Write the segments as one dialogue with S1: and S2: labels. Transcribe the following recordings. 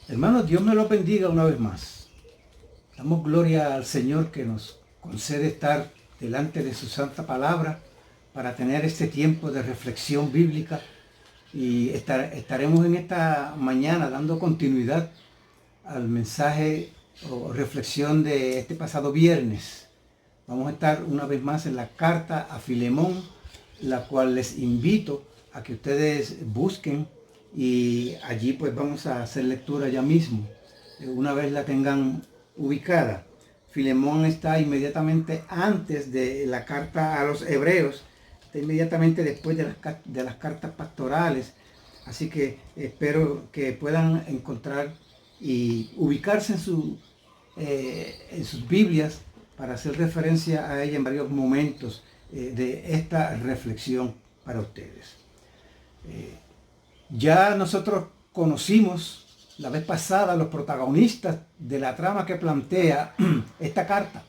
S1: Hermanos, Dios me lo bendiga una vez más. Damos gloria al Señor que nos concede estar delante de su santa palabra para tener este tiempo de reflexión bíblica y estaremos en esta mañana dando continuidad al mensaje o reflexión de este pasado viernes. Vamos a estar una vez más en la carta a Filemón, la cual les invito a que ustedes busquen y allí pues vamos a hacer lectura ya mismo, una vez la tengan ubicada. Filemón está inmediatamente antes de la carta a los hebreos, está inmediatamente después de las cartas pastorales, así que espero que puedan encontrar y ubicarse en sus Biblias para hacer referencia a ella en varios momentos de esta reflexión para ustedes. Ya nosotros conocimos la vez pasada los protagonistas de la trama que plantea esta carta.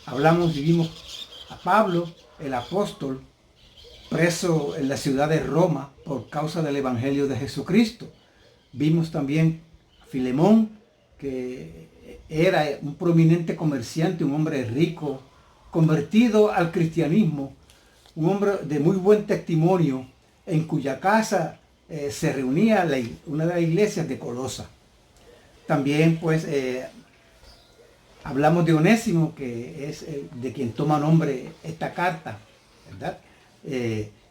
S1: Hablamos y vimos a Pablo, el apóstol, preso en la ciudad de Roma por causa del Evangelio de Jesucristo. Vimos también a Filemón, que era un prominente comerciante, un hombre rico, convertido al cristianismo, un hombre de muy buen testimonio, en cuya casa se reunía una de las iglesias de Colosa. También pues hablamos de Onésimo, que es de quien toma nombre esta carta, ¿verdad?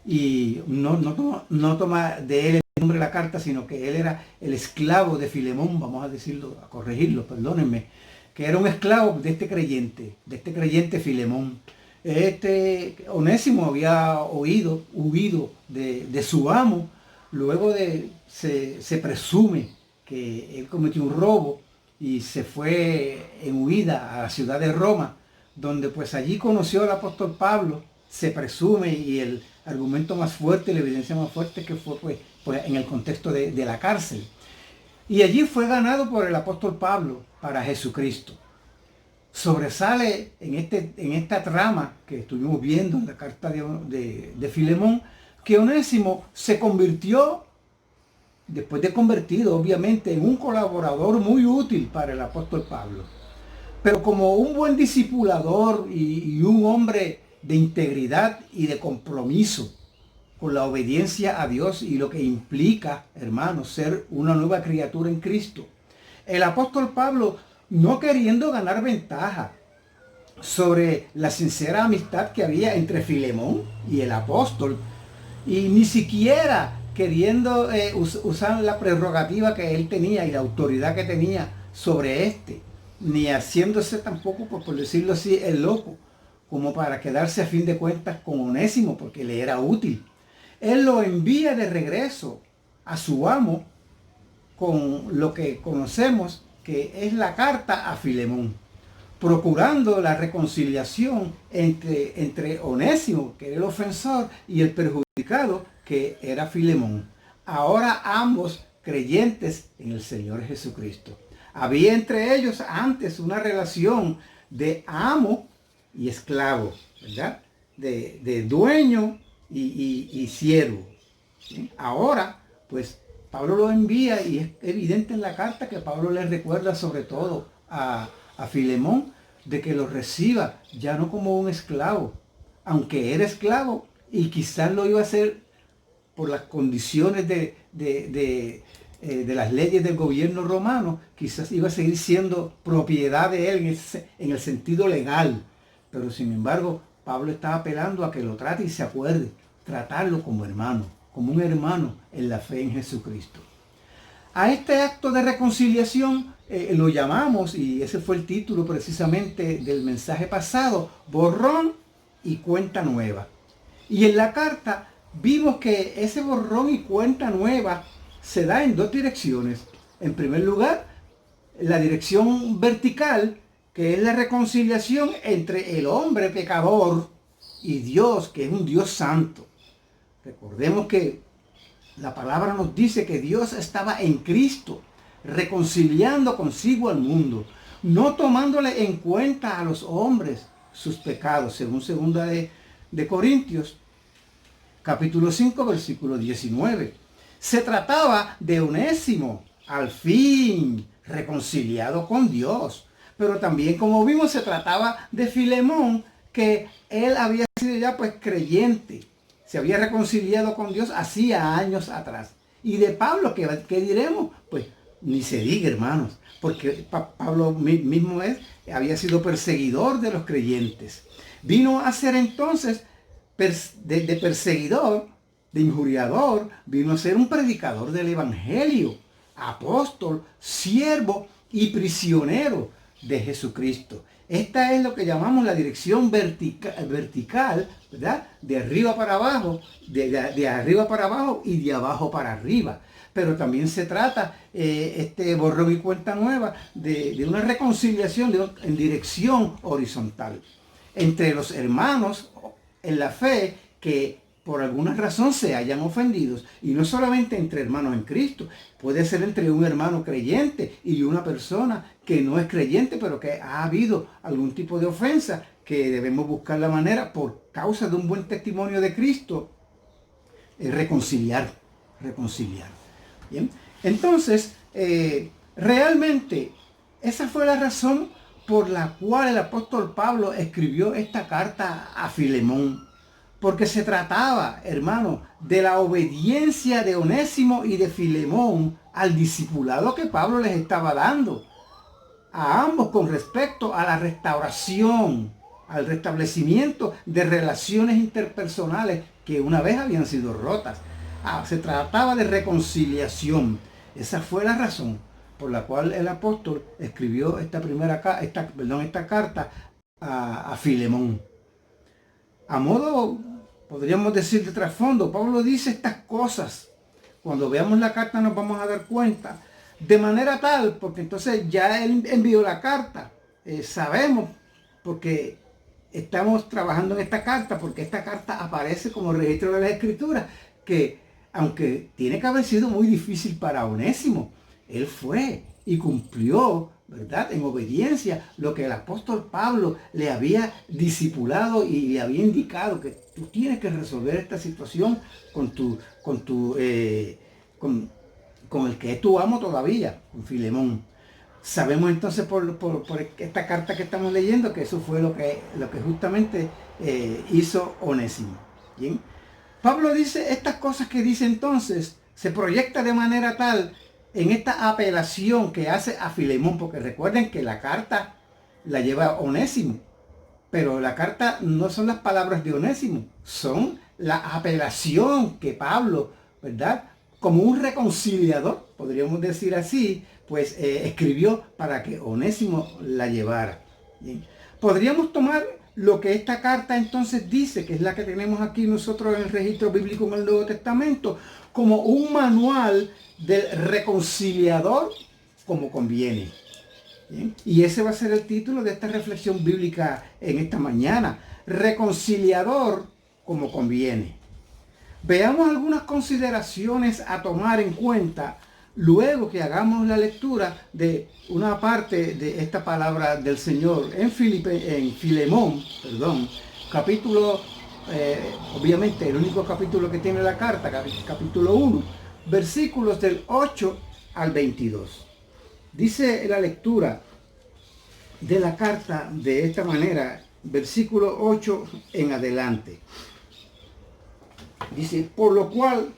S1: Y no toma de él el nombre de la carta, sino que él era el esclavo de Filemón, vamos a decirlo, a corregirlo, perdónenme, que era un esclavo de este creyente Filemón. Onésimo había huido de su amo. Luego se presume que él cometió un robo y se fue en huida a la ciudad de Roma, donde pues allí conoció al apóstol Pablo, se presume, y el argumento más fuerte, la evidencia más fuerte que fue pues en el contexto de la cárcel. Y allí fue ganado por el apóstol Pablo para Jesucristo. Sobresale en esta trama que estuvimos viendo en la carta de Filemón, que Onésimo se convirtió, después de convertido obviamente, en un colaborador muy útil para el apóstol Pablo. Pero como un buen discipulador y un hombre de integridad y de compromiso con la obediencia a Dios y lo que implica, hermanos, ser una nueva criatura en Cristo, el apóstol Pablo, no queriendo ganar ventaja sobre la sincera amistad que había entre Filemón y el apóstol, y ni siquiera queriendo usar la prerrogativa que él tenía y la autoridad que tenía sobre este, ni haciéndose tampoco, por decirlo así, el loco, como para quedarse a fin de cuentas con Onésimo, porque le era útil. Él lo envía de regreso a su amo con lo que conocemos que es la carta a Filemón, procurando la reconciliación entre Onésimo, que era el ofensor, y el perjudicado, que era Filemón. Ahora ambos creyentes en el Señor Jesucristo. Había entre ellos antes una relación de amo y esclavo, ¿verdad? De dueño y siervo. ¿Sí? Ahora, pues, Pablo lo envía y es evidente en la carta que Pablo le recuerda sobre todo a Filemón de que lo reciba ya no como un esclavo, aunque era esclavo y quizás lo iba a hacer por las condiciones de las leyes del gobierno romano, quizás iba a seguir siendo propiedad de él en el sentido legal, pero sin embargo Pablo está apelando a que lo trate y se acuerde, tratarlo como hermano, como un hermano en la fe en Jesucristo. A este acto de reconciliación lo llamamos, y ese fue el título precisamente del mensaje pasado, borrón y cuenta nueva. Y en la carta vimos que ese borrón y cuenta nueva se da en dos direcciones. En primer lugar, la dirección vertical, que es la reconciliación entre el hombre pecador y Dios, que es un Dios santo. Recordemos que la palabra nos dice que Dios estaba en Cristo, reconciliando consigo al mundo, no tomándole en cuenta a los hombres sus pecados, según 2 de Corintios, capítulo 5, versículo 19. Se trataba de Onésimo, al fin reconciliado con Dios. Pero también, como vimos, se trataba de Filemón, que él había sido ya pues creyente, se había reconciliado con Dios hacía años atrás. Y de Pablo, ¿qué diremos? Pues ni se diga, hermanos, porque Pablo mismo había sido perseguidor de los creyentes. Vino a ser entonces de perseguidor, de injuriador, vino a ser un predicador del evangelio, apóstol, siervo y prisionero de Jesucristo. Esta es lo que llamamos la dirección vertical, ¿verdad? De arriba para abajo, de arriba para abajo y de abajo para arriba. Pero también se trata, este borrón y cuenta nueva, de una reconciliación en dirección horizontal entre los hermanos en la fe que por alguna razón se hayan ofendidos. Y no solamente entre hermanos en Cristo, puede ser entre un hermano creyente y una persona que no es creyente, pero que ha habido algún tipo de ofensa, que debemos buscar la manera, por causa de un buen testimonio de Cristo, reconciliar. Bien, entonces, realmente, esa fue la razón por la cual el apóstol Pablo escribió esta carta a Filemón. Porque se trataba, hermano, de la obediencia de Onésimo y de Filemón al discipulado que Pablo les estaba dando a ambos con respecto a la restauración, al restablecimiento de relaciones interpersonales que una vez habían sido rotas. Se trataba de reconciliación. Esa fue la razón por la cual el apóstol escribió esta carta a Filemón. A modo, podríamos decir, de trasfondo, Pablo dice estas cosas. Cuando veamos la carta nos vamos a dar cuenta. De manera tal, porque entonces ya él envió la carta. Sabemos, porque estamos trabajando en esta carta, porque esta carta aparece como registro de la Escritura, que aunque tiene que haber sido muy difícil para Onésimo, él fue y cumplió, ¿verdad?, en obediencia lo que el apóstol Pablo le había discipulado y le había indicado, que tú tienes que resolver esta situación con el que es tu amo todavía, con Filemón. Sabemos entonces por esta carta que estamos leyendo que eso fue lo que justamente hizo Onésimo. ¿Bien? Pablo dice estas cosas que dice entonces, se proyecta de manera tal en esta apelación que hace a Filemón, porque recuerden que la carta la lleva Onésimo, pero la carta no son las palabras de Onésimo, son la apelación que Pablo, ¿verdad?, como un reconciliador, podríamos decir así, pues escribió para que Onésimo la llevara. Bien. Podríamos tomar lo que esta carta entonces dice, que es la que tenemos aquí nosotros en el registro bíblico en el Nuevo Testamento, como un manual del reconciliador como conviene. Bien. Y ese va a ser el título de esta reflexión bíblica en esta mañana. Reconciliador como conviene. Veamos algunas consideraciones a tomar en cuenta luego que hagamos la lectura de una parte de esta palabra del Señor en Filemón, capítulo, obviamente el único capítulo que tiene la carta, capítulo 1, versículos del 8 al 22. Dice la lectura de la carta de esta manera, versículo 8 en adelante. Dice, por lo cual,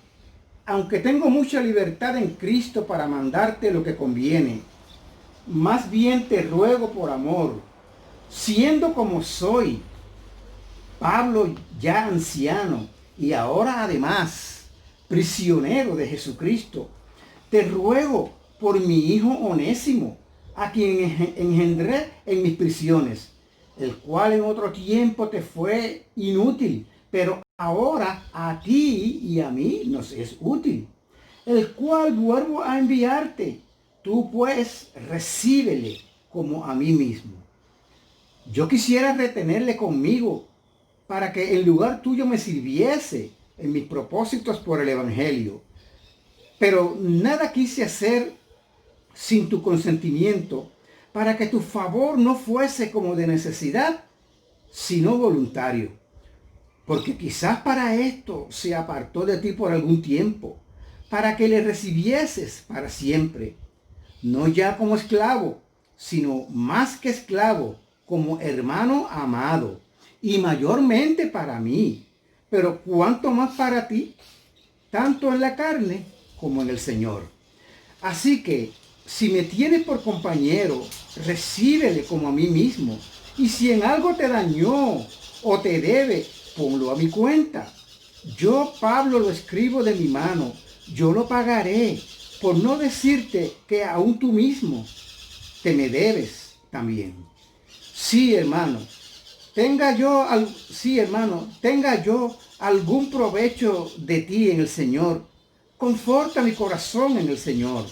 S1: aunque tengo mucha libertad en Cristo para mandarte lo que conviene, más bien te ruego por amor, siendo como soy, Pablo ya anciano y ahora además prisionero de Jesucristo, te ruego por mi hijo Onésimo, a quien engendré en mis prisiones, el cual en otro tiempo te fue inútil, pero ahora a ti y a mí nos es útil, el cual vuelvo a enviarte. Tú pues recíbele como a mí mismo. Yo quisiera retenerle conmigo para que en lugar tuyo me sirviese en mis propósitos por el Evangelio. Pero nada quise hacer sin tu consentimiento, para que tu favor no fuese como de necesidad, sino voluntario. Porque quizás para esto se apartó de ti por algún tiempo, para que le recibieses para siempre, no ya como esclavo, sino más que esclavo, como hermano amado, y mayormente para mí, pero cuanto más para ti, tanto en la carne como en el Señor. Así que, si me tienes por compañero, recíbele como a mí mismo. Y si en algo te dañó o te debe, ponlo a mi cuenta. Yo, Pablo, lo escribo de mi mano. Yo lo pagaré, por no decirte que aún tú mismo te me debes también. Sí, hermano, tenga yo algún provecho de ti en el Señor. Conforta mi corazón en el Señor.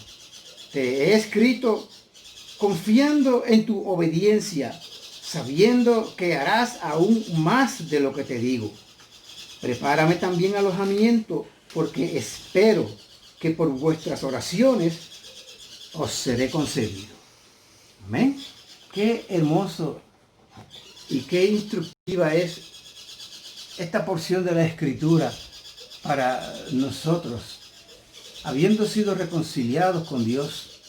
S1: Te he escrito confiando en tu obediencia, sabiendo que harás aún más de lo que te digo. Prepárame también alojamiento, porque espero que por vuestras oraciones os seré concedido. Amén. Qué hermoso y qué instructiva es esta porción de la Escritura para nosotros, habiendo sido reconciliados con Dios,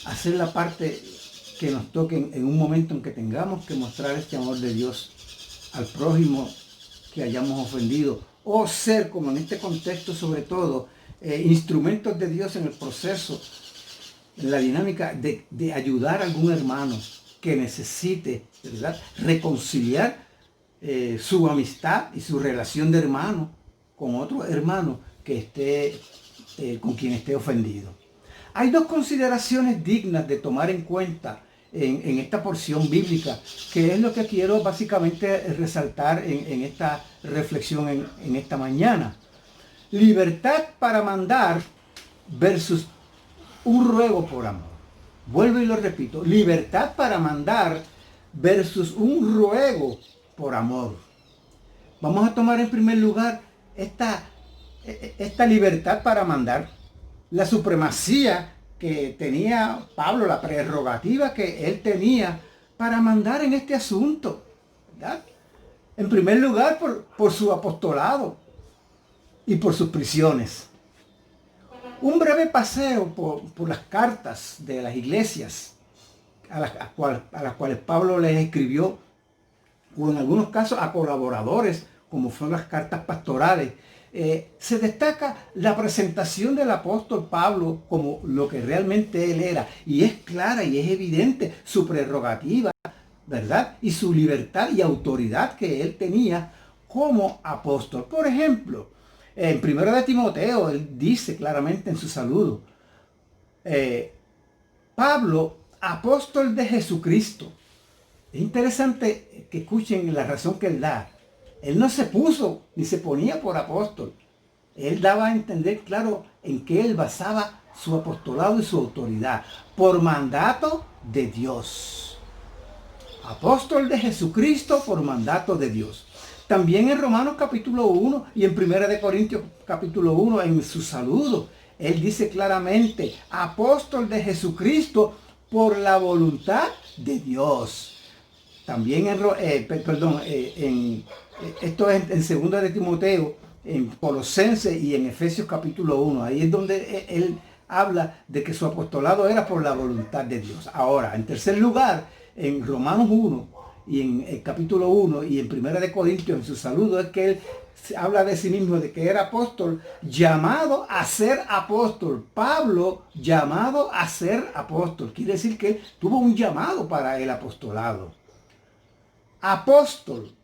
S1: hacer la parte que nos toque en un momento en que tengamos que mostrar este amor de Dios al prójimo que hayamos ofendido, o ser, como en este contexto sobre todo, instrumentos de Dios en el proceso, en la dinámica de ayudar a algún hermano que necesite, ¿verdad?, reconciliar su amistad y su relación de hermano con otro hermano que esté con quien esté ofendido. Hay dos consideraciones dignas de tomar en cuenta en esta porción bíblica, que es lo que quiero básicamente resaltar en esta reflexión en esta mañana. Libertad para mandar versus un ruego por amor. Vuelvo y lo repito, libertad para mandar versus un ruego por amor. Vamos a tomar en primer lugar esta libertad para mandar, la supremacía que tenía Pablo, la prerrogativa que él tenía para mandar en este asunto, ¿verdad? En primer lugar por su apostolado y por sus prisiones. Un breve paseo por las cartas de las iglesias a las cuales Pablo les escribió, o en algunos casos a colaboradores, como fueron las cartas pastorales, se destaca la presentación del apóstol Pablo como lo que realmente él era, y es clara y es evidente su prerrogativa, ¿verdad?, y su libertad y autoridad que él tenía como apóstol. Por ejemplo, en 1 de Timoteo, él dice claramente en su saludo, Pablo, apóstol de Jesucristo. Es interesante que escuchen la razón que él da. Él no se puso ni se ponía por apóstol. Él daba a entender claro en qué él basaba su apostolado y su autoridad. Por mandato de Dios. Apóstol de Jesucristo por mandato de Dios. También en Romanos capítulo 1 y en 1 de Corintios capítulo 1, en su saludo, él dice claramente, apóstol de Jesucristo por la voluntad de Dios. También esto es en 2 de Timoteo, en Colosenses y en Efesios capítulo 1. Ahí es donde él habla de que su apostolado era por la voluntad de Dios. Ahora, en tercer lugar, en Romanos 1 y en el capítulo 1 y en 1 de Corintios, en su saludo, es que él habla de sí mismo, de que era apóstol, llamado a ser apóstol. Pablo, llamado a ser apóstol. Quiere decir que él tuvo un llamado para el apostolado. Apóstol,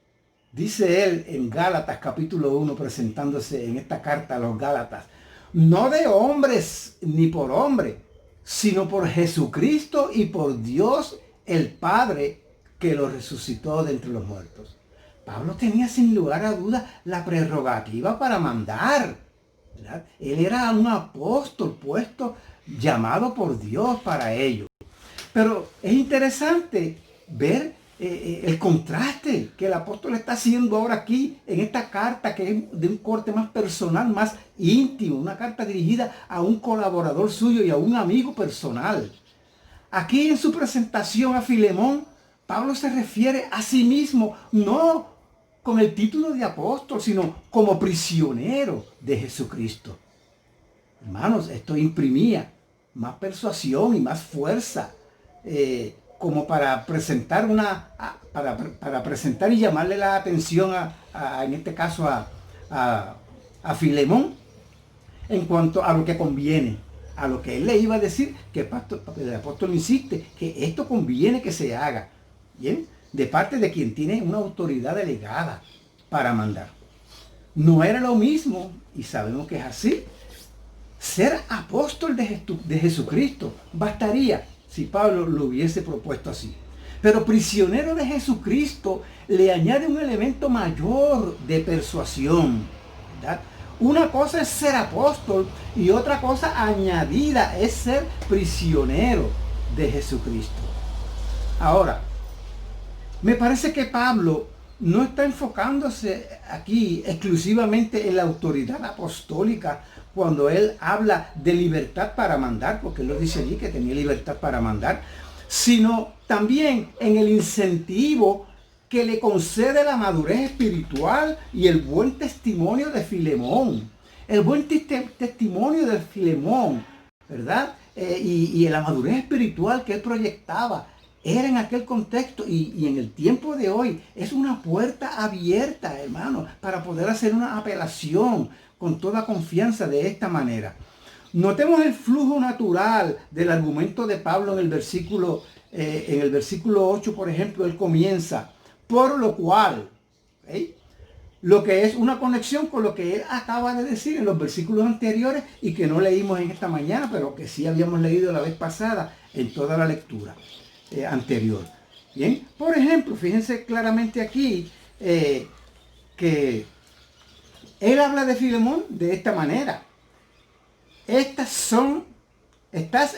S1: dice él en Gálatas capítulo 1, presentándose en esta carta a los Gálatas, no de hombres ni por hombre, sino por Jesucristo y por Dios el Padre que lo resucitó de entre los muertos. Pablo tenía sin lugar a dudas la prerrogativa para mandar, ¿verdad? Él era un apóstol puesto, llamado por Dios para ello. Pero es interesante ver el contraste que el apóstol está haciendo ahora aquí en esta carta, que es de un corte más personal, más íntimo, una carta dirigida a un colaborador suyo y a un amigo personal. Aquí en su presentación a Filemón, Pablo se refiere a sí mismo, no con el título de apóstol, sino como prisionero de Jesucristo. Hermanos, esto imprimía más persuasión y más fuerza, como para presentar para presentar y llamarle la atención en este caso a Filemón en cuanto a lo que conviene, a lo que él le iba a decir, que el apóstol insiste, que esto conviene que se haga, ¿bien? De parte de quien tiene una autoridad delegada para mandar. No era lo mismo, y sabemos que es así, ser apóstol de Jesucristo. Bastaría si Pablo lo hubiese propuesto así. Pero prisionero de Jesucristo le añade un elemento mayor de persuasión, ¿verdad? Una cosa es ser apóstol y otra cosa añadida es ser prisionero de Jesucristo. Ahora, me parece que Pablo no está enfocándose aquí exclusivamente en la autoridad apostólica cuando él habla de libertad para mandar, porque él lo dice allí que tenía libertad para mandar, sino también en el incentivo que le concede la madurez espiritual y el buen testimonio de Filemón. El buen testimonio de Filemón, ¿verdad? Y la madurez espiritual que él proyectaba era en aquel contexto y en el tiempo de hoy es una puerta abierta, hermano, para poder hacer una apelación con toda confianza de esta manera. Notemos el flujo natural del argumento de Pablo en el versículo 8, por ejemplo, él comienza, por lo cual, ¿okay? Lo que es una conexión con lo que él acaba de decir en los versículos anteriores y que no leímos en esta mañana, pero que sí habíamos leído la vez pasada en toda la lectura anterior. Bien, por ejemplo, fíjense claramente aquí que él habla de Filemón de esta manera. Estás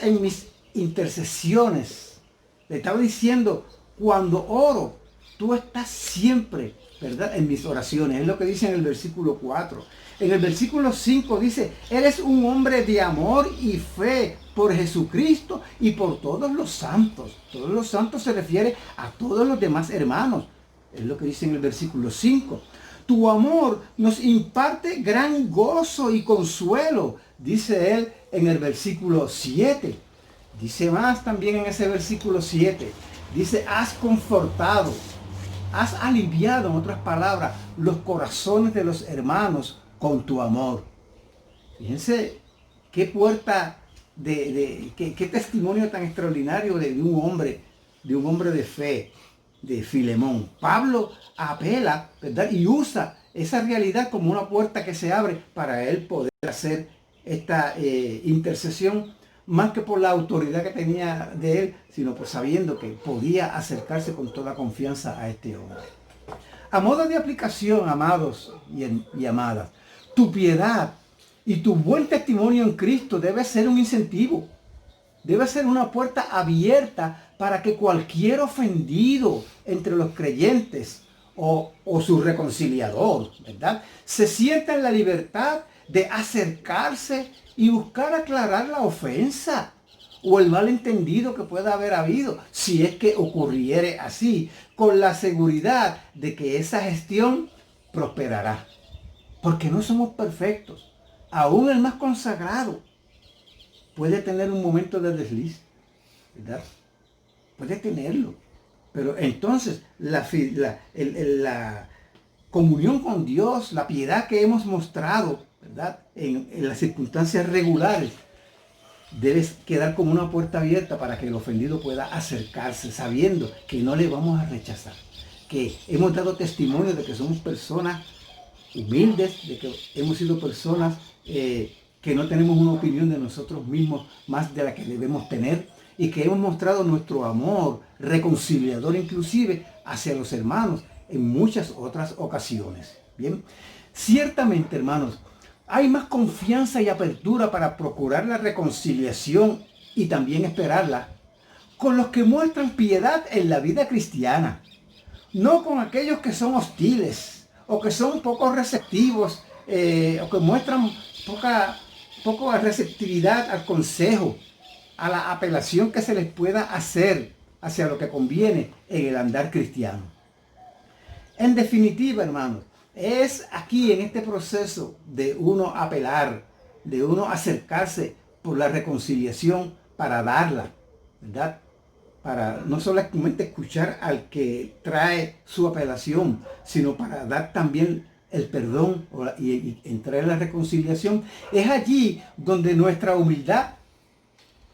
S1: en mis intercesiones. Le estaba diciendo, cuando oro, tú estás siempre, ¿verdad?, en mis oraciones. Es lo que dice en el versículo 4. En el versículo 5 dice, eres un hombre de amor y fe por Jesucristo y por todos los santos. Todos los santos se refiere a todos los demás hermanos. Es lo que dice en el versículo 5. Tu amor nos imparte gran gozo y consuelo, dice él en el versículo 7. Dice más también en ese versículo 7. Dice, has confortado, has aliviado, en otras palabras, los corazones de los hermanos con tu amor. Fíjense qué puerta qué testimonio tan extraordinario de un hombre de fe, de Filemón. Pablo apela, ¿verdad?, y usa esa realidad como una puerta que se abre para él poder hacer esta intercesión, más que por la autoridad que tenía de él, sino por sabiendo que podía acercarse con toda confianza a este hombre. A modo de aplicación, amados y amadas, tu piedad y tu buen testimonio en Cristo debe ser un incentivo. Debe ser una puerta abierta para que cualquier ofendido entre los creyentes o su reconciliador, ¿verdad?, se sienta en la libertad de acercarse y buscar aclarar la ofensa o el malentendido que pueda haber habido, si es que ocurriere así, con la seguridad de que esa gestión prosperará. Porque no somos perfectos. Aún el más consagrado puede tener un momento de desliz, ¿verdad? Puede tenerlo. Pero entonces la comunión con Dios, la piedad que hemos mostrado, ¿verdad?, en las circunstancias regulares, debe quedar como una puerta abierta para que el ofendido pueda acercarse, sabiendo que no le vamos a rechazar, que hemos dado testimonio de que somos personas humildes, de que hemos sido personas que no tenemos una opinión de nosotros mismos más de la que debemos tener, y que hemos mostrado nuestro amor reconciliador inclusive hacia los hermanos en muchas otras ocasiones. Bien, ciertamente, hermanos, hay más confianza y apertura para procurar la reconciliación y también esperarla con los que muestran piedad en la vida cristiana, no con aquellos que son hostiles o que son poco receptivos o que muestran poca receptividad al consejo, a la apelación que se les pueda hacer hacia lo que conviene en el andar cristiano. En definitiva, hermanos, es aquí en este proceso de uno apelar, de uno acercarse por la reconciliación para darla, ¿verdad? Para no solamente escuchar al que trae su apelación, sino para dar también el perdón y entrar en la reconciliación. Es allí donde nuestra humildad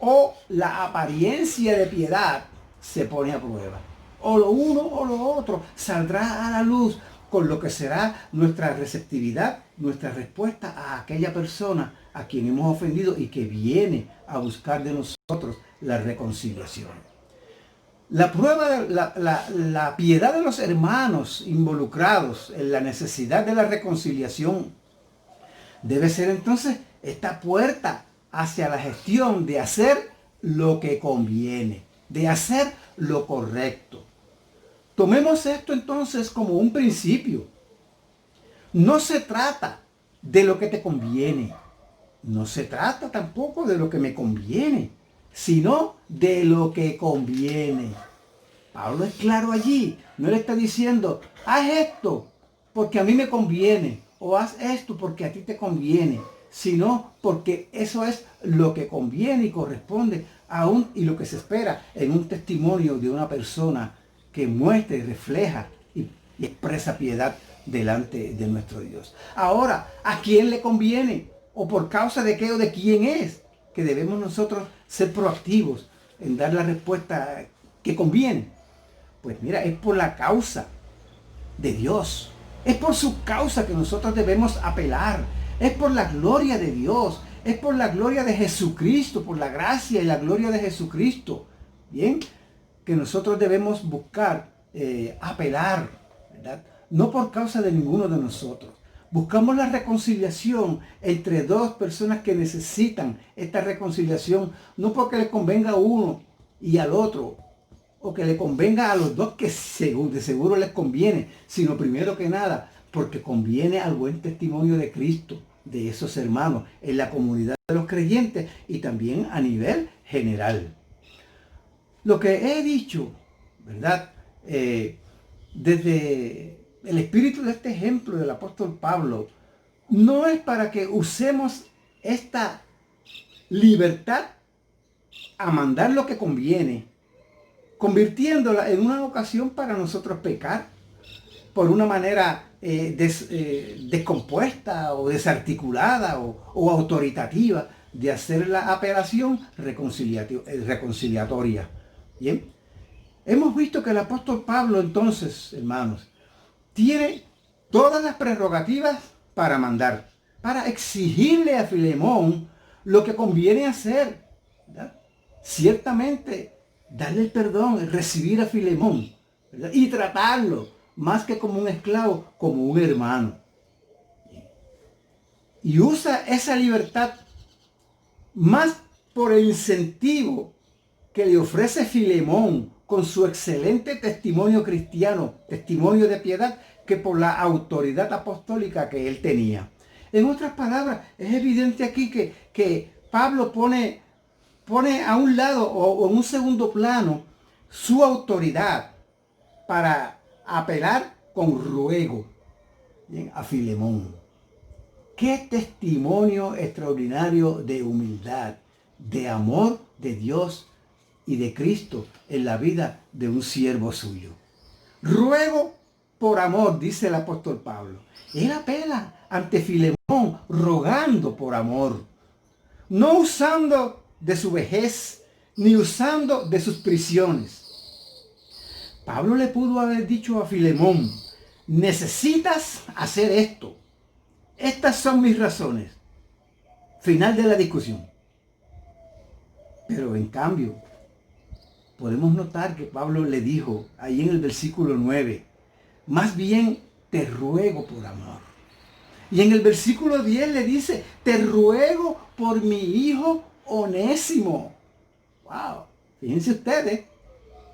S1: o la apariencia de piedad se pone a prueba. O lo uno o lo otro saldrá a la luz con lo que será nuestra receptividad, nuestra respuesta a aquella persona a quien hemos ofendido y que viene a buscar de nosotros la reconciliación. La prueba, la piedad de los hermanos involucrados en la necesidad de la reconciliación debe ser entonces esta puerta hacia la gestión de hacer lo que conviene, de hacer lo correcto. Tomemos esto entonces como un principio. No se trata de lo que te conviene, no se trata tampoco de lo que me conviene, sino de lo que conviene. Pablo es claro allí, no le está diciendo, haz esto porque a mí me conviene, o haz esto porque a ti te conviene, sino porque eso es lo que conviene y corresponde y lo que se espera en un testimonio de una persona que muestra y refleja y expresa piedad delante de nuestro Dios. Ahora, ¿a quién le conviene? ¿O por causa de qué o de quién es? Que debemos nosotros ser proactivos en dar la respuesta que conviene. Pues mira, es por la causa de Dios. Es por su causa que nosotros debemos apelar. Es por la gloria de Dios. Es por la gloria de Jesucristo, por la gracia y la gloria de Jesucristo. Bien, que nosotros debemos buscar apelar, ¿verdad? No por causa de ninguno de nosotros. Buscamos la reconciliación entre dos personas que necesitan esta reconciliación, no porque le convenga a uno y al otro, o que le convenga a los dos, que de seguro les conviene, sino primero que nada, porque conviene al buen testimonio de Cristo, de esos hermanos, en la comunidad de los creyentes y también a nivel general. Lo que he dicho, ¿verdad? Desde el espíritu de este ejemplo del apóstol Pablo, no es para que usemos esta libertad a mandar lo que conviene, convirtiéndola en una ocasión para nosotros pecar por una manera descompuesta o desarticulada o autoritativa de hacer la apelación reconciliatoria. Bien, hemos visto que el apóstol Pablo entonces, hermanos, tiene todas las prerrogativas para mandar, para exigirle a Filemón lo que conviene hacer, ¿verdad? Ciertamente, darle el perdón, recibir a Filemón, ¿verdad? Y tratarlo, más que como un esclavo, como un hermano. Y usa esa libertad más por el incentivo que le ofrece Filemón con su excelente testimonio cristiano, testimonio de piedad, que por la autoridad apostólica que él tenía. En otras palabras, es evidente aquí que Pablo pone a un lado o en un segundo plano su autoridad para apelar con ruego, ¿bien?, a Filemón. Qué testimonio extraordinario de humildad, de amor de Dios y de Cristo en la vida de un siervo suyo. Ruego por amor, dice el apóstol Pablo. Él apela ante Filemón rogando por amor, no usando de su vejez ni usando de sus prisiones. Pablo le pudo haber dicho a Filemón, necesitas hacer esto. Estas son mis razones. Final de la discusión. Pero en cambio, podemos notar que Pablo le dijo ahí en el versículo 9, más bien te ruego por amor. Y en el versículo 10 le dice, te ruego por mi hijo Onésimo. Wow, fíjense ustedes,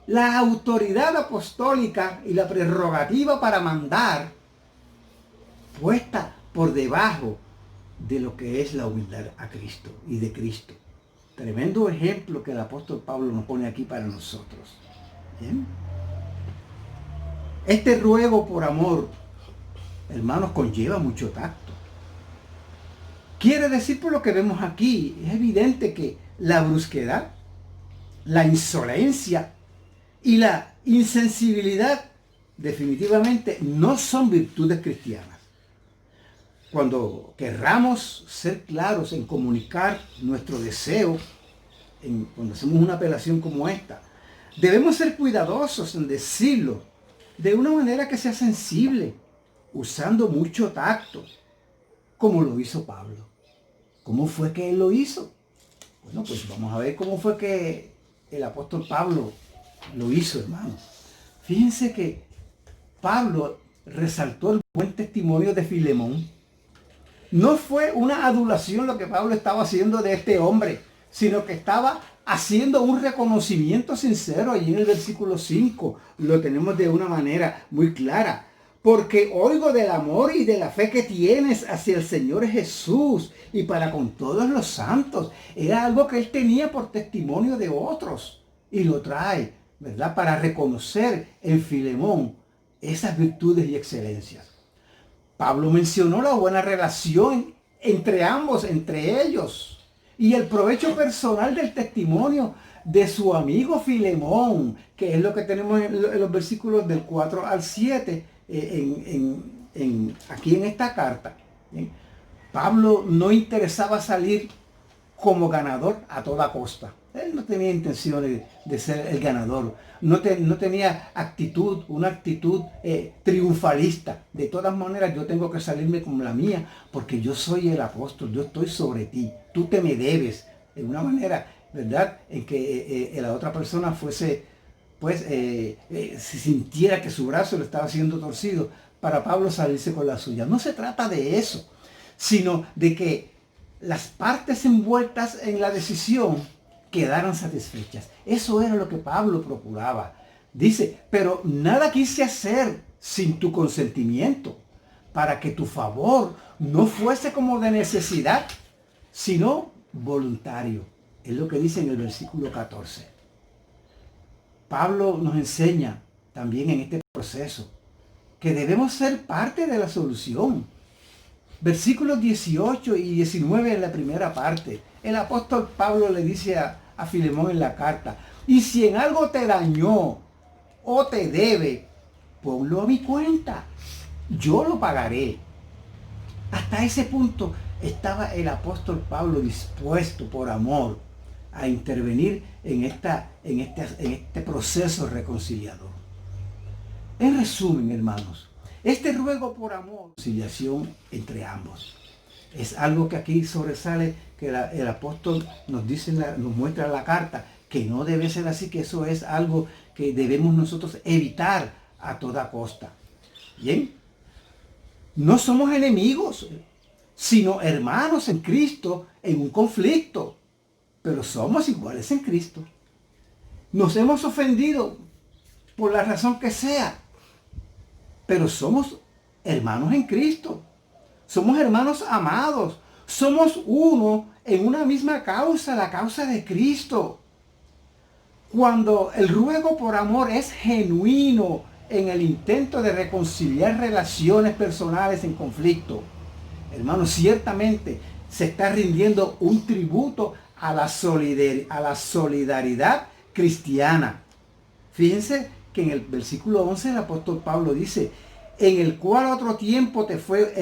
S1: la autoridad apostólica y la prerrogativa para mandar puesta por debajo de lo que es la humildad a Cristo y de Cristo. Tremendo ejemplo que el apóstol Pablo nos pone aquí para nosotros. ¿Bien? Este ruego por amor, hermanos, conlleva mucho tacto. Quiere decir, por lo que vemos aquí, es evidente que la brusquedad, la insolencia y la insensibilidad definitivamente no son virtudes cristianas. Cuando querramos ser claros en comunicar nuestro deseo, cuando hacemos una apelación como esta, debemos ser cuidadosos en decirlo de una manera que sea sensible, usando mucho tacto, como lo hizo Pablo. ¿Cómo fue que él lo hizo? Bueno, pues vamos a ver cómo fue que el apóstol Pablo lo hizo, hermanos. Fíjense que Pablo resaltó el buen testimonio de Filemón. No fue una adulación lo que Pablo estaba haciendo de este hombre, sino que estaba haciendo un reconocimiento sincero. Allí en el versículo 5 lo tenemos de una manera muy clara. Porque oigo del amor y de la fe que tienes hacia el Señor Jesús y para con todos los santos. Era algo que él tenía por testimonio de otros y lo trae, ¿verdad? Para reconocer en Filemón esas virtudes y excelencias. Pablo mencionó la buena relación entre ambos, entre ellos, y el provecho personal del testimonio de su amigo Filemón, que es lo que tenemos en los versículos del 4 al 7, aquí en esta carta. ¿Bien? Pablo no interesaba salir como ganador a toda costa. Él no tenía intenciones de ser el ganador. No tenía una actitud triunfalista. De todas maneras, yo tengo que salirme con la mía porque yo soy el apóstol. Yo estoy sobre ti. Tú te me debes. De una manera, ¿verdad? En que la otra persona fuese, pues, si sintiera que su brazo le estaba siendo torcido, para Pablo salirse con la suya. No se trata de eso, sino de que las partes envueltas en la decisión quedaran satisfechas. Eso era lo que Pablo procuraba. Dice, pero nada quise hacer sin tu consentimiento, para que tu favor no fuese como de necesidad, sino voluntario. Es lo que dice en el versículo 14. Pablo nos enseña también en este proceso que debemos ser parte de la solución. Versículos 18 y 19 en la primera parte. El apóstol Pablo le dice a Filemón en la carta, y si en algo te dañó o te debe, ponlo a mi cuenta. Yo lo pagaré. Hasta ese punto estaba el apóstol Pablo dispuesto por amor a intervenir en este proceso reconciliador. En resumen, hermanos, este ruego por amor, conciliación entre ambos, es algo que aquí sobresale, que el apóstol nos muestra en la carta, que no debe ser así, que eso es algo que debemos nosotros evitar a toda costa. Bien, no somos enemigos, sino hermanos en Cristo en un conflicto, pero somos iguales en Cristo. Nos hemos ofendido por la razón que sea, pero somos hermanos en Cristo. Somos hermanos amados. Somos uno en una misma causa, la causa de Cristo. Cuando el ruego por amor es genuino en el intento de reconciliar relaciones personales en conflicto, hermanos, ciertamente se está rindiendo un tributo a la solidaridad cristiana. Fíjense que en el versículo 11 el apóstol Pablo dice, en el cual en otro tiempo te fue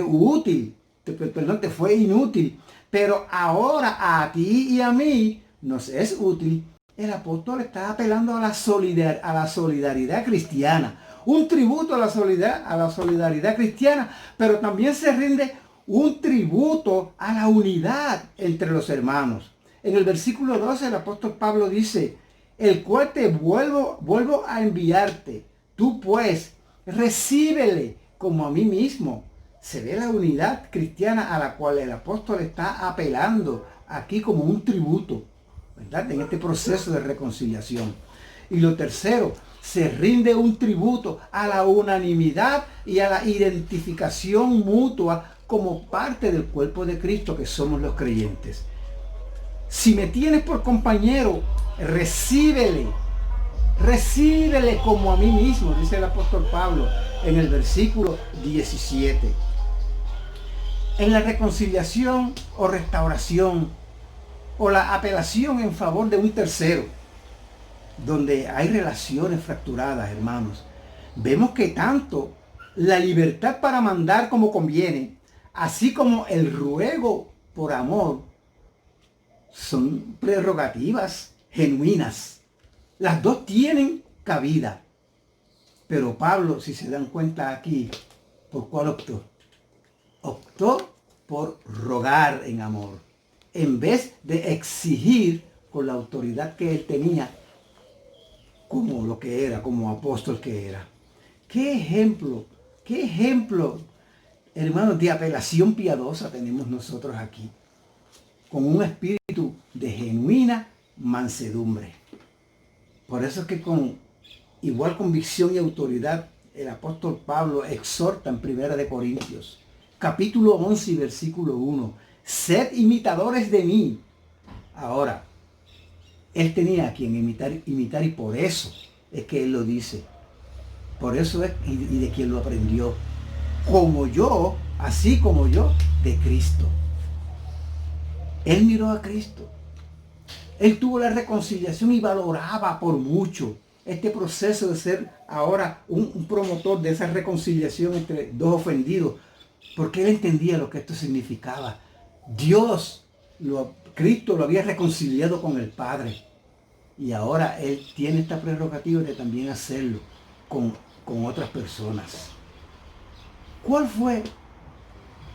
S1: útil, te fue inútil, pero ahora a ti y a mí nos es útil. El apóstol está apelando a la solidaridad cristiana, un tributo a la solidaridad cristiana, pero también se rinde un tributo a la unidad entre los hermanos. En el versículo 12 el apóstol Pablo dice, el cual te vuelvo a enviarte. Tú pues, recíbele como a mí mismo. Se ve la unidad cristiana a la cual el apóstol está apelando aquí como un tributo, ¿verdad? En este proceso de reconciliación. Y lo tercero, se rinde un tributo a la unanimidad y a la identificación mutua como parte del cuerpo de Cristo que somos los creyentes. Si me tienes por compañero, recíbele como a mí mismo, dice el apóstol Pablo en el versículo 17. en la reconciliación o restauración o la apelación en favor de un tercero, donde hay relaciones fracturadas, hermanos, vemos que tanto la libertad para mandar como conviene, así como el ruego por amor, son prerrogativas genuinas. Las dos tienen cabida. Pero Pablo, si se dan cuenta aquí, ¿por cuál optó? Optó por rogar en amor, en vez de exigir con la autoridad que él tenía, como lo que era, como apóstol que era. Qué ejemplo, hermanos, de apelación piadosa tenemos nosotros aquí, con un espíritu de genuina mansedumbre. Por eso es que con igual convicción y autoridad el apóstol Pablo exhorta en 1 Corintios, capítulo 11 y versículo 1, sed imitadores de mí. Ahora, él tenía a quien imitar y por eso es que él lo dice. Por eso es y de quien lo aprendió. Como yo, así como yo, de Cristo. Él miró a Cristo. Él tuvo la reconciliación y valoraba por mucho este proceso de ser ahora un promotor de esa reconciliación entre dos ofendidos, porque él entendía lo que esto significaba. Cristo lo había reconciliado con el Padre, y ahora él tiene esta prerrogativa de también hacerlo con otras personas. ¿Cuál fue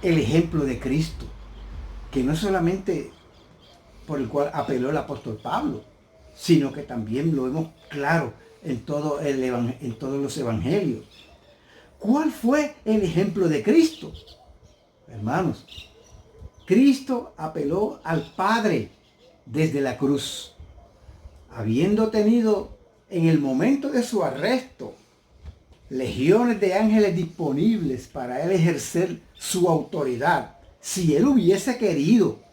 S1: el ejemplo de Cristo? Que no solamente por el cual apeló el apóstol Pablo, sino que también lo vemos claro en todos los evangelios. ¿Cuál fue el ejemplo de Cristo? Hermanos, Cristo apeló al Padre desde la cruz, habiendo tenido en el momento de su arresto legiones de ángeles disponibles para él ejercer su autoridad, si él hubiese querido.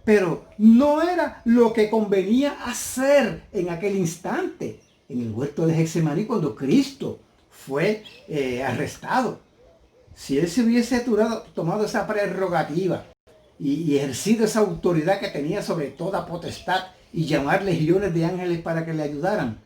S1: Pero no era lo que convenía hacer en aquel instante, en el huerto de Getsemaní, cuando Cristo fue arrestado. Si él se hubiese tomado esa prerrogativa y ejercido esa autoridad que tenía sobre toda potestad y llamar legiones de ángeles para que le ayudaran,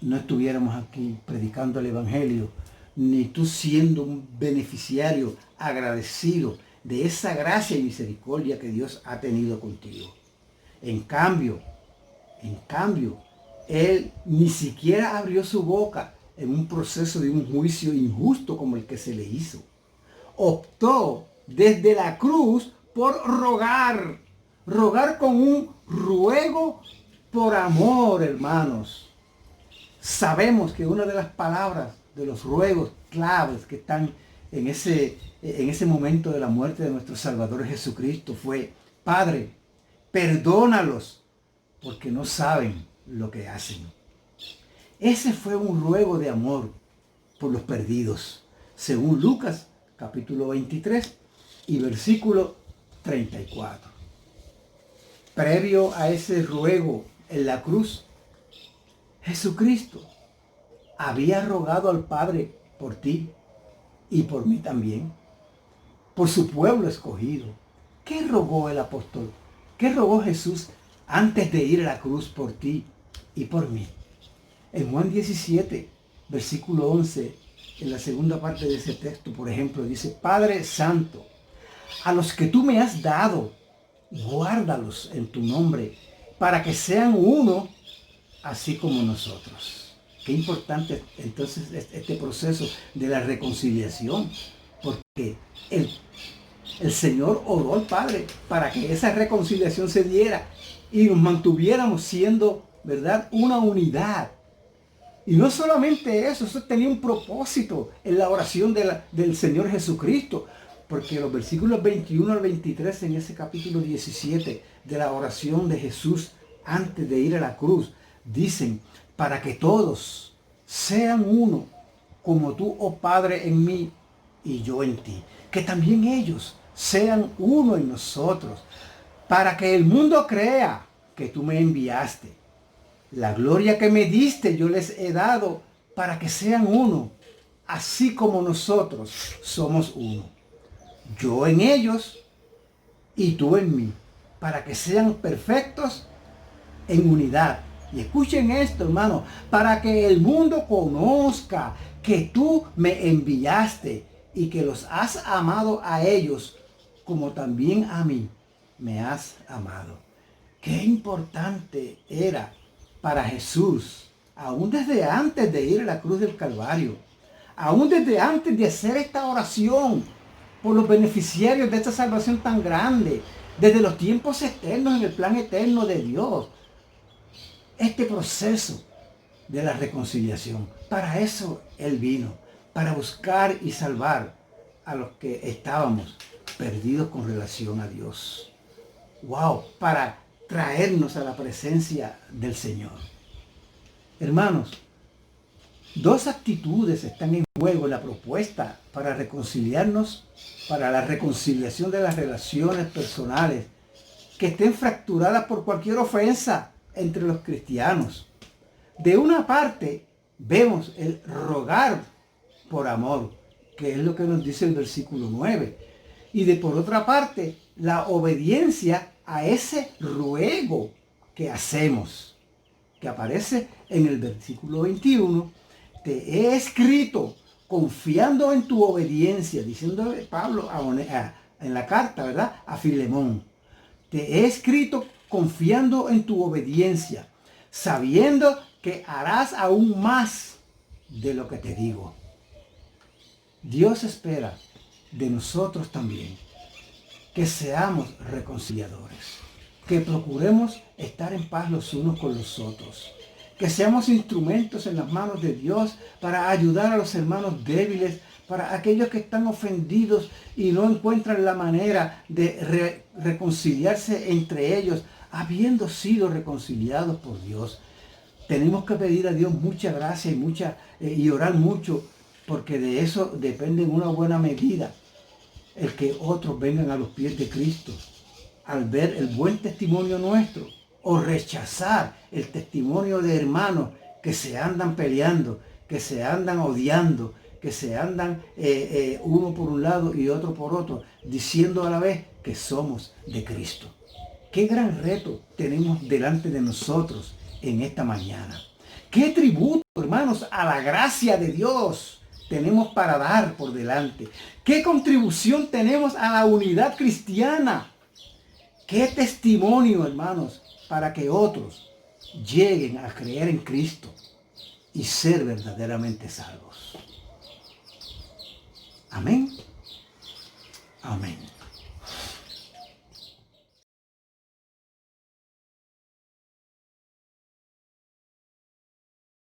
S1: no estuviéramos aquí predicando el evangelio, ni tú siendo un beneficiario agradecido de esa gracia y misericordia que Dios ha tenido contigo. En cambio, él ni siquiera abrió su boca en un proceso de un juicio injusto como el que se le hizo. Optó desde la cruz por rogar con un ruego por amor, hermanos. Sabemos que una de las palabras de los ruegos claves que están en ese momento de la muerte de nuestro Salvador Jesucristo fue: Padre, perdónalos porque no saben lo que hacen. Ese fue un ruego de amor por los perdidos, según Lucas capítulo 23 y versículo 34. Previo a ese ruego en la cruz, Jesucristo había rogado al Padre por ti y por mí también, por su pueblo escogido. ¿Qué rogó el apóstol? ¿Qué rogó Jesús antes de ir a la cruz por ti y por mí? En Juan 17, versículo 11, en la segunda parte de ese texto, por ejemplo, dice: Padre Santo, a los que tú me has dado, guárdalos en tu nombre, para que sean uno, así como nosotros. Qué importante entonces este proceso de la reconciliación, porque el Señor oró al Padre para que esa reconciliación se diera y nos mantuviéramos siendo, ¿verdad?, una unidad. Y no solamente eso tenía un propósito en la oración del Señor Jesucristo, porque los versículos 21 al 23 en ese capítulo 17 de la oración de Jesús antes de ir a la cruz, dicen: para que todos sean uno, como tú, oh Padre, en mí y yo en ti. Que también ellos sean uno en nosotros, para que el mundo crea que tú me enviaste. La gloria que me diste yo les he dado, para que sean uno, así como nosotros somos uno. yo en ellos y tú en mí, para que sean perfectos en unidad. Y escuchen esto, hermano, para que el mundo conozca que tú me enviaste y que los has amado a ellos como también a mí me has amado. Qué importante era para Jesús, aún desde antes de ir a la cruz del Calvario, aún desde antes de hacer esta oración por los beneficiarios de esta salvación tan grande, desde los tiempos eternos en el plan eterno de Dios, este proceso de la reconciliación. Para eso Él vino, para buscar y salvar a los que estábamos perdidos con relación a Dios. ¡Wow! Para traernos a la presencia del Señor. Hermanos, dos actitudes están en juego en la propuesta para reconciliarnos, para la reconciliación de las relaciones personales que estén fracturadas por cualquier ofensa entre los cristianos. De una parte, vemos el rogar por amor, que es lo que nos dice el versículo 9. Y de por otra parte, la obediencia a ese ruego que hacemos, que aparece en el versículo 21. Te he escrito confiando en tu obediencia, diciendo Pablo en la carta, ¿verdad?, a Filemón. Te he escrito confiando en tu obediencia, sabiendo que harás aún más de lo que te digo. Dios espera de nosotros también que seamos reconciliadores, que procuremos estar en paz los unos con los otros, que seamos instrumentos en las manos de Dios para ayudar a los hermanos débiles, para aquellos que están ofendidos y no encuentran la manera de reconciliarse entre ellos, habiendo sido reconciliados por Dios. Tenemos que pedir a Dios mucha gracia y orar mucho, porque de eso depende en una buena medida el que otros vengan a los pies de Cristo al ver el buen testimonio nuestro, o rechazar el testimonio de hermanos que se andan peleando, que se andan odiando, que se andan uno por un lado y otro por otro, diciendo a la vez que somos de Cristo. Qué gran reto tenemos delante de nosotros en esta mañana. Qué tributo, hermanos, a la gracia de Dios tenemos para dar por delante. Qué contribución tenemos a la unidad cristiana. Qué testimonio, hermanos, para que otros lleguen a creer en Cristo y ser verdaderamente salvos. Amén. Amén.